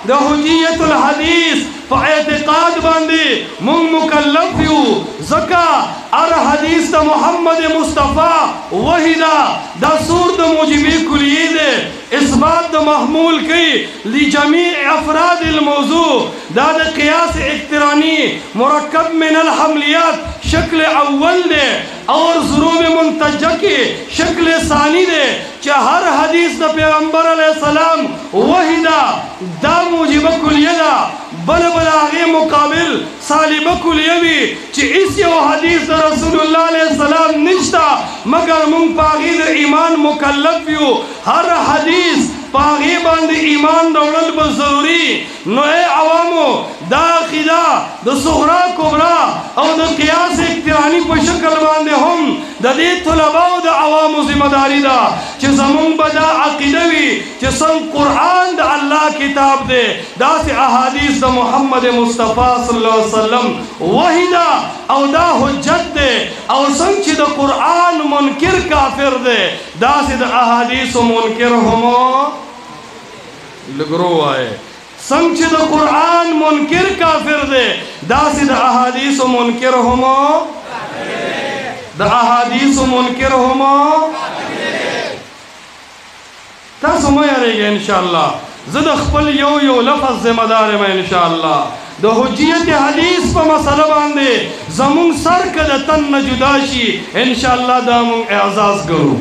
د حجیت الحدیث په اعتقاد باندې مونږ مکلف یو ځکه هر حدیث د محمد مصطفی وحی ده دا سور د موجبی کلیه ده اثبات د محمول کی لجمیع افراد الموضوع دا د قیاس اقترانی مرکب من الحملیات شکل اول دے اور ضروب منتجہ کی شکل ثانی دے چا ہر حدیث دا پیغمبر علیہ السلام وحیدہ دا موجب کلیہ دا بل بل آغی مقابل سالب کلیہ بھی چی اس یو حدیث دا رسول اللہ علیہ السلام نشتا مگر من پاغی دا ایمان مکلف یو ہر حدیث پاغی باند ایمان دولل بضروری نو اے عوامو دا عقیدہ دا صغرا کبرا او دا قیاس اقترانی پا شکل باندے ہم دا دی طلباء دا عوامو ذمہ داری دا چی زمون بدا عقیدہ وی چی سن قرآن دا اللہ کتاب دے دا سی احادیث دا محمد مصطفیٰ صلی اللہ علیہ وسلم وحی دا او دا حجت دے او سن چی دا قرآن منکر کافر دے دا سی دا احادیث منکر ہمو لگرو آئے سنگ چی دا قرآن منکر کافر دے دا سی دا احادیث منکر ہمو دا احادیث منکر ہمو تا سمجھ رہے گا انشاءاللہ زد اخپل یو لفظ ذمہ دار میں انشاءاللہ دا حجیت حدیث پا مسئلہ باندے زمون سر کد تن جداشی انشاءاللہ دا مون اعزاز کرو